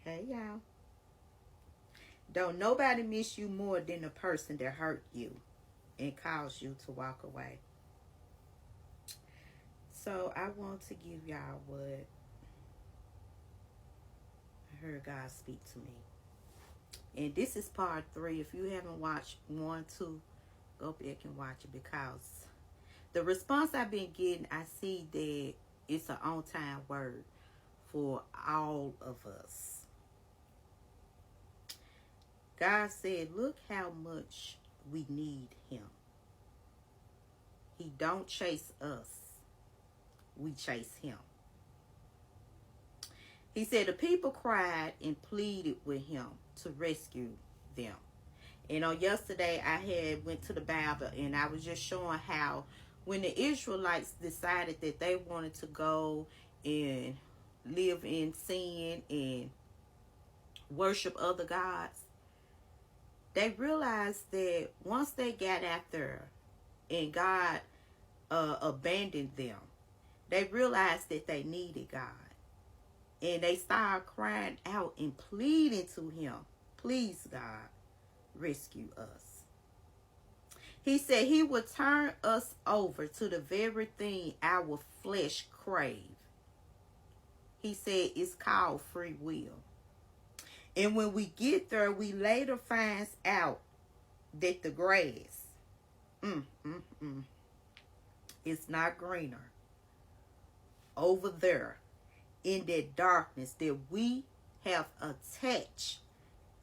Hey, y'all. Don't nobody miss you more than the person that hurt you and caused you to walk away. So I want to give y'all what I heard God speak to me. And this is part 3. If you haven't watched 1, 2, go back and watch it, because the response I've been getting, I see that it's an on-time word for all of us. God said, look how much we need him. He don't chase us. We chase him. He said the people cried and pleaded with him to rescue them. And on yesterday, I had went to the Bible and I was just showing how when the Israelites decided that they wanted to go and live in sin and worship other gods, they realized that once they got out there and God abandoned them, they realized that they needed God. And they started crying out and pleading to him, please, God, rescue us. He said he would turn us over to the very thing our flesh crave. He said it's called free will. And when we get there, we later find out that the grass is not greener over there in that darkness that we have attached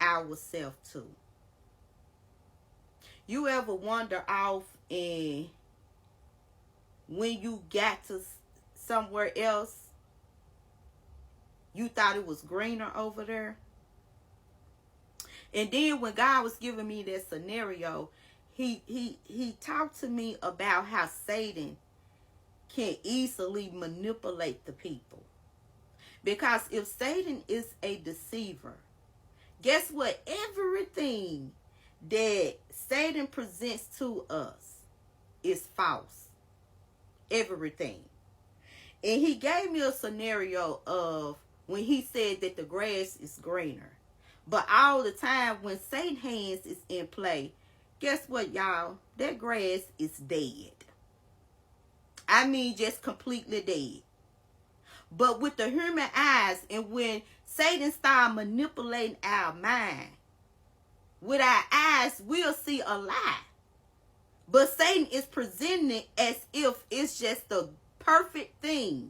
ourselves to. You ever wander off and when you got to somewhere else, you thought it was greener over there? And then when God was giving me that scenario, he talked to me about how Satan can easily manipulate the people. Because if Satan is a deceiver, guess what? Everything that Satan presents to us is false. Everything. And he gave me a scenario of when he said that the grass is greener. But all the time when Satan's hands is in play, guess what, y'all? That grass is dead. I mean, just completely dead. But with the human eyes, and when Satan starts manipulating our mind, with our eyes, we'll see a lie. But Satan is presenting it as if it's just the perfect thing.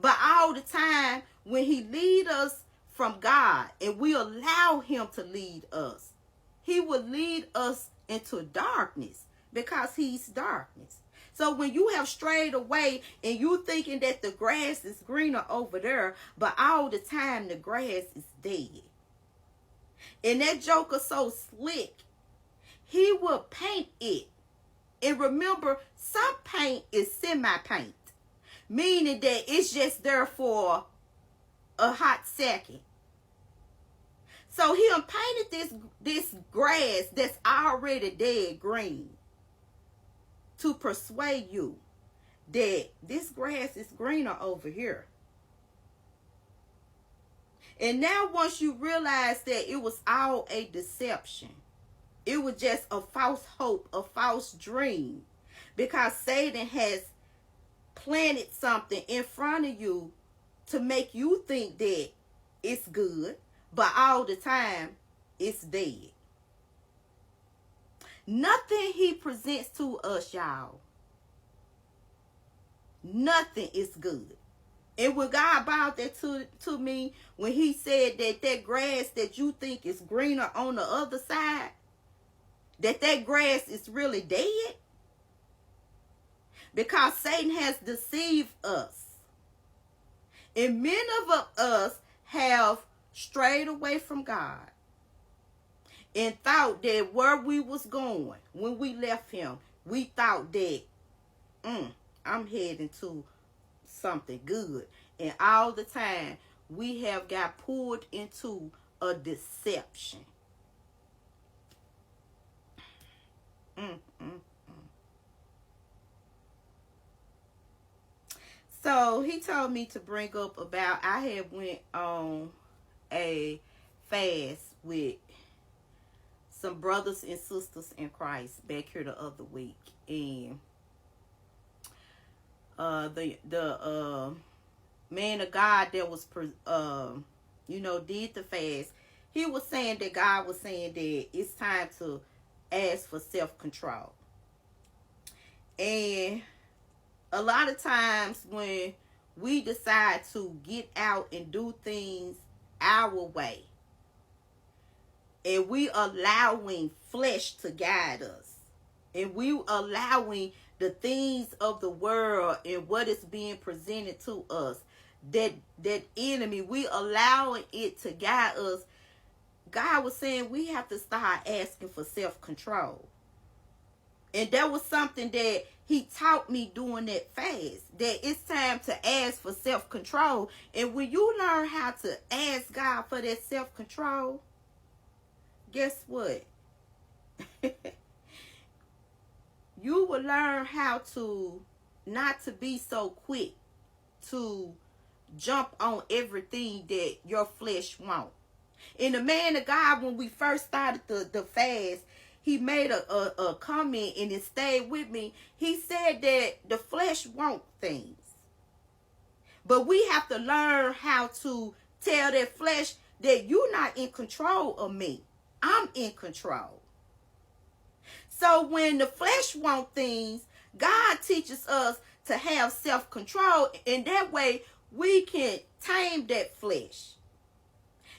But all the time, when he leads us from God and we allow him to lead us, he will lead us into darkness because he's darkness. So when you have strayed away and you thinking that the grass is greener over there, but all the time the grass is dead. And that joker so slick, he will paint it. And remember, some paint is semi-paint, meaning that it's just there for a hot second. So he painted this grass that's already dead green to persuade you that this grass is greener over here. And now once you realize that it was all a deception, it was just a false hope, a false dream, because Satan has planted something in front of you to make you think that it's good, but all the time it's dead. Nothing he presents to us, y'all, nothing is good. And when God brought that to me, when he said that grass that you think is greener on the other side, that grass is really dead, because Satan has deceived us. And many of us have strayed away from God and thought that where we was going when we left him, we thought that I'm heading to something good. And all the time we have got pulled into a deception. So he told me to bring up about, I had went on a fast with some brothers and sisters in Christ back here the other week, and the man of God that was did the fast, he was saying that God was saying that it's time to ask for self-control. And a lot of times when we decide to get out and do things our way, and we allowing flesh to guide us, and we allowing the things of the world and what is being presented to us, that enemy, we allowing it to guide us. God was saying we have to start asking for self-control. And that was something that he taught me during that fast, that it's time to ask for self-control. And when you learn how to ask God for that self-control, guess what? You will learn how to not to be so quick to jump on everything that your flesh wants. And the man of God, when we first started the fast, he made a comment, and it stayed with me. He said that the flesh wants things, but we have to learn how to tell that flesh that you're not in control of me. I'm in control. So when the flesh wants things, God teaches us to have self-control, and that way we can tame that flesh.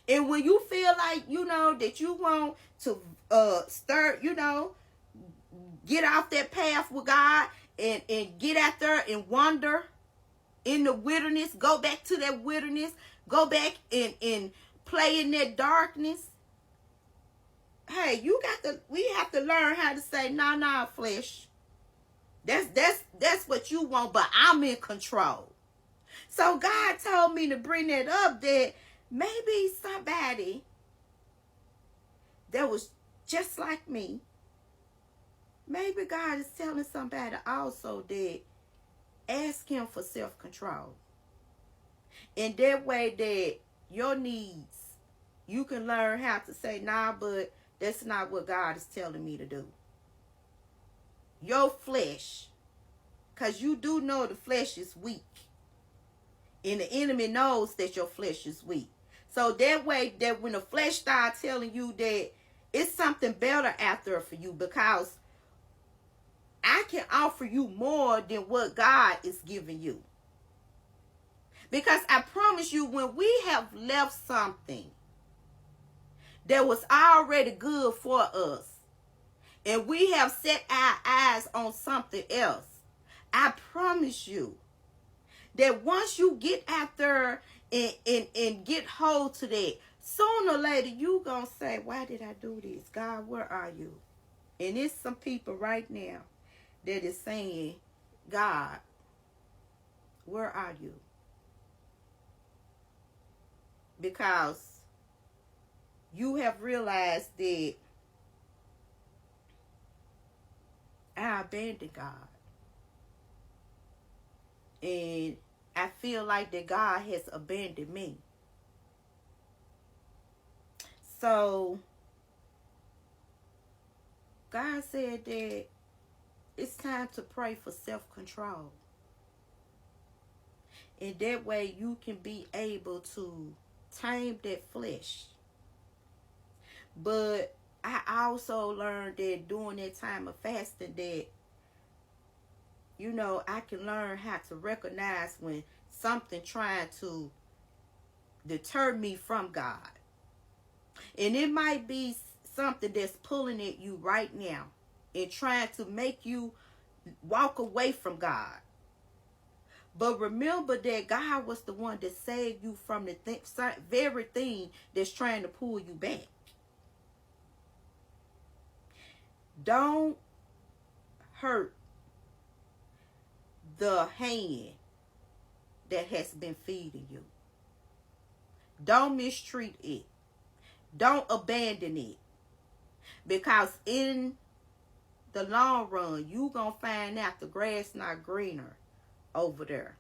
And when you feel like, that you want to get off that path with God and get out there and wander in the wilderness, go back to that wilderness, go back and play in that darkness. Hey, we have to learn how to say, nah, flesh. That's what you want, but I'm in control. So God told me to bring that up, that maybe somebody that was just like me, maybe God is telling somebody also that ask him for self-control. And that way that your needs, you can learn how to say, nah, but that's not what God is telling me to do. Your flesh, because you do know the flesh is weak. And the enemy knows that your flesh is weak. So that way, that when the flesh starts telling you that it's something better out there for you, because I can offer you more than what God is giving you. Because I promise you, when we have left something that was already good for us, and we have set our eyes on something else, I promise you that once you get out there and get hold to that, sooner or later you gonna say, why did I do this? God, where are you? And it's some people right now that is saying, God, where are you? Because you have realized that I abandoned God. And I feel like that God has abandoned me. So God said that it's time to pray for self-control. And that way you can be able to tame that flesh. But I also learned that during that time of fasting that, I can learn how to recognize when something trying to deter me from God. And it might be something that's pulling at you right now and trying to make you walk away from God. But remember that God was the one that saved you from the very thing that's trying to pull you back. Don't hurt the hand that has been feeding you. Don't mistreat it. Don't abandon it. Because in the long run, you gonna find out the grass not greener over there.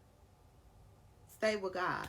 Stay with God.